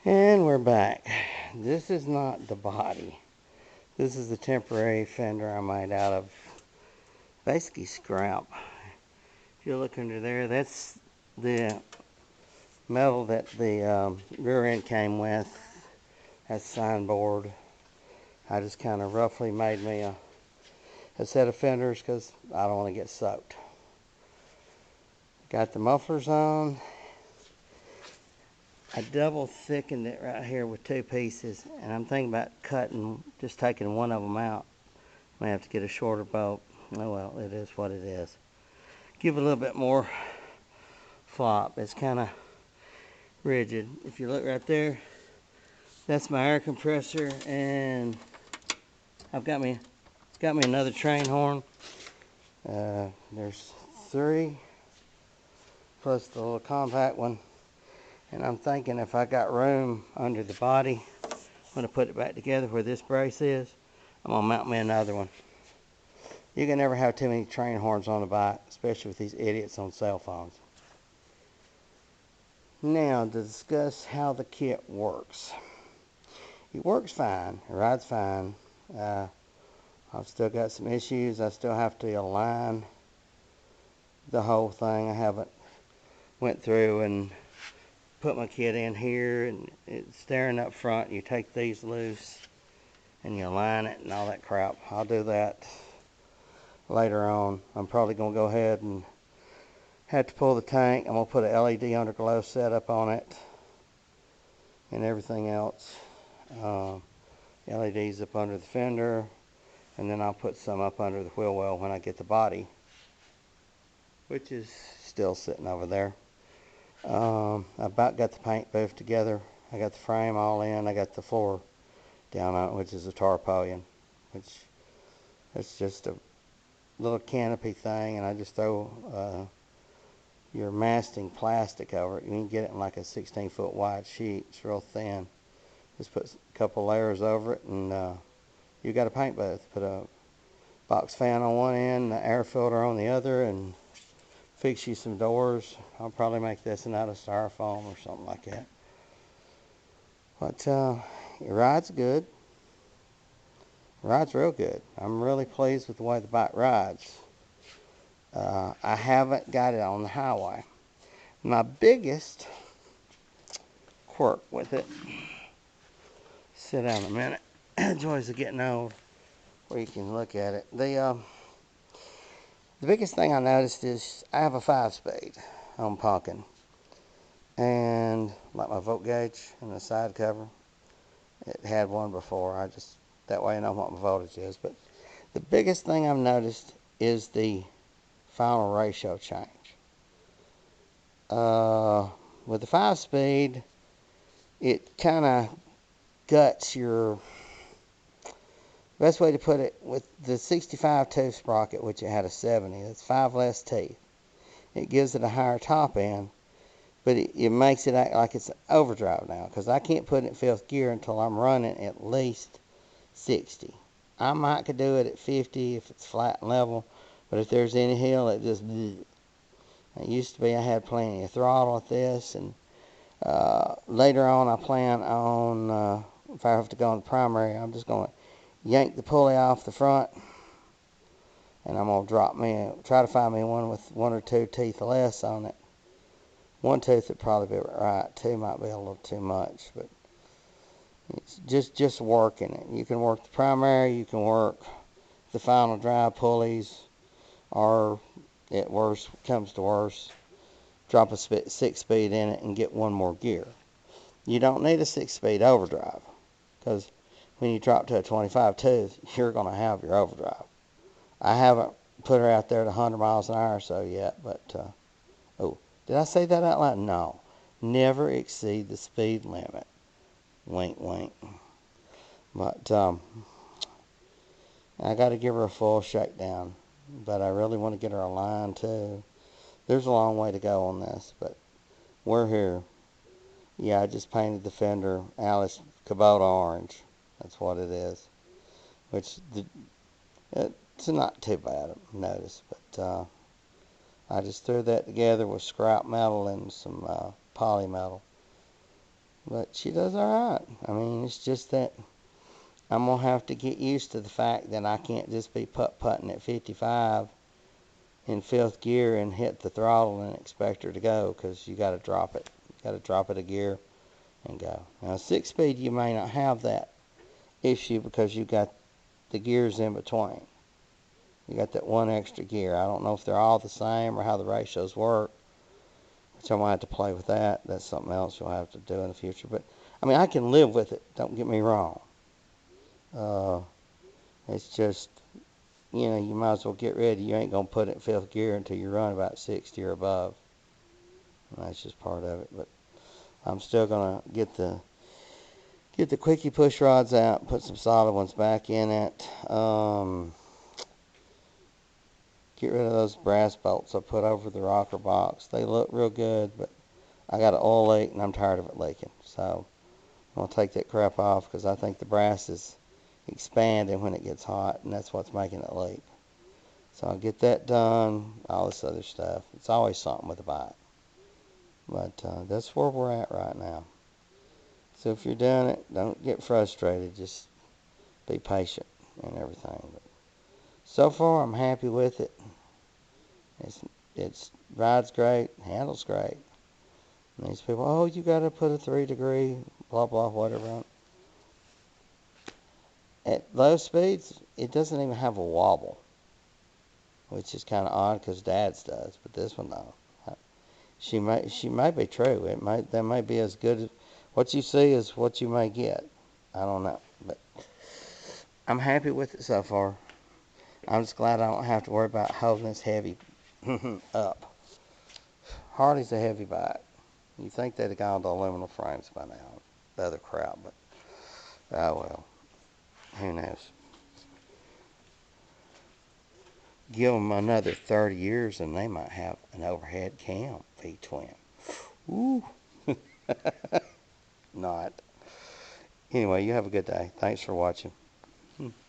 And we're back. This is not the body. This is the temporary fender I made out of basically scrap. If you look under there, that's the metal that the rear end came with. That's signboard. I just kind of roughly made me a set of fenders because I don't want to get soaked. Got the mufflers on. I double thickened it right here with two pieces, and I'm thinking about just taking one of them out. May have to get a shorter bolt. Oh well, it is what it is. Give it a little bit more flop. It's kind of rigid. If you look right there, that's my air compressor, and I've got me another train horn. There's 3 plus the little compact one. And I'm thinking if I got room under the body, I'm going to put it back together where this brace is. I'm going to mount me another one. You can never have too many train horns on a bike, especially with these idiots on cell phones. Now, to discuss how the kit works. It works fine. It rides fine. I've still got some issues. I still have to align the whole thing. I haven't went through and put my kit in here, and it's staring up front. You take these loose and you align it and all that crap. I'll do that later on. I'm probably going to go ahead and have to pull the tank. I'm going to put a LED underglow setup on it and everything else. LEDs up under the fender, and then I'll put some up under the wheel well when I get the body, which is still sitting over there. I about got the paint booth together. I got the frame all in. I got the floor down on it, which is a tarpaulin, which it's just a little canopy thing, and I just throw your masting plastic over it. You can get it in like a 16-foot wide sheet. It's real thin. Just put a couple layers over it, and you got a paint booth. Put a box fan on one end, the air filter on the other, and fix you some doors. I'll probably make this out of styrofoam or something like that. But it rides good. It rides real good. I'm really pleased with the way the bike rides. I haven't got it on the highway. My biggest quirk with it, sit down a minute, joys of getting old, where you can look at it. The biggest thing I noticed is I have a 5-speed on pumpkin, and like my volt gauge and the side cover, it had one before. That way I know what my voltage is. But the biggest thing I've noticed is the final ratio change. With the 5-speed, it kind of guts your, best way to put it, with the 65 tooth sprocket, which it had a 70, that's 5 less teeth. It gives it a higher top end, but it makes it act like it's an overdrive now, because I can't put it in 5th gear until I'm running at least 60. I might could do it at 50 if it's flat and level, but if there's any hill, it just bleh. It used to be I had plenty of throttle at this, and later on I plan on, if I have to go on the primary, I'm just going to yank the pulley off the front, and I'm going to try to find me one with 1 or 2 teeth less on it. 1 tooth would probably be right. 2 might be a little too much, but it's just working it. You can work the primary, you can work the final drive pulleys, or at worst, comes to worst, drop a 6-speed in it and get 1 more gear. You don't need a 6-speed overdrive, because when you drop to a 25 tooth, you're going to have your overdrive. I haven't put her out there at 100 miles an hour or so yet, but, oh, did I say that out loud? No. Never exceed the speed limit. Wink, wink. But, I got to give her a full shakedown, but I really want to get her aligned too. There's a long way to go on this, but we're here. Yeah, I just painted the fender Alice Kubota orange. That's what it is. Which, it's not too bad, I've noticed. But I just threw that together with scrap metal and some poly metal. But she does alright. I mean, it's just that I'm going to have to get used to the fact that I can't just be putt-putting at 55 in 5th gear and hit the throttle and expect her to go, because you got to drop it. You got to drop it a gear and go. Now, 6-speed, you may not have that issue because you got the gears in between. You got that one extra gear. I don't know if they're all the same or how the ratios work, which I might have to play with that. That's something else you'll have to do in the future. But, I mean, I can live with it. Don't get me wrong. It's just, you know, you might as well get ready. You ain't going to put it in 5th gear until you run about 60 or above. And that's just part of it. But I'm still going to get the quickie push rods out, put some solid ones back in it. Get rid of those brass bolts I put over the rocker box. They look real good, but I got an oil leak and I'm tired of it leaking. So I'm going to take that crap off because I think the brass is expanding when it gets hot, and that's what's making it leak. So I'll get that done, all this other stuff. It's always something with a bike. But that's where we're at right now. So if you're doing it, don't get frustrated. Just be patient and everything. But so far, I'm happy with it. It's rides great, handles great. And these people, oh, you got to put a 3-degree, blah, blah, whatever on. At low speeds, it doesn't even have a wobble, which is kind of odd because Dad's does, but this one, no. She may be true. That may be as good as what you see is what you may get. I don't know, but I'm happy with it so far. I'm just glad I don't have to worry about holding this heavy up. Harley's a heavy bike. You think they'd have gone to aluminum frames by now, the other crowd, but oh well, who knows. Give them another 30 years and they might have an overhead cam V-twin. Ooh. Not. Anyway, you have a good day. Thanks for watching.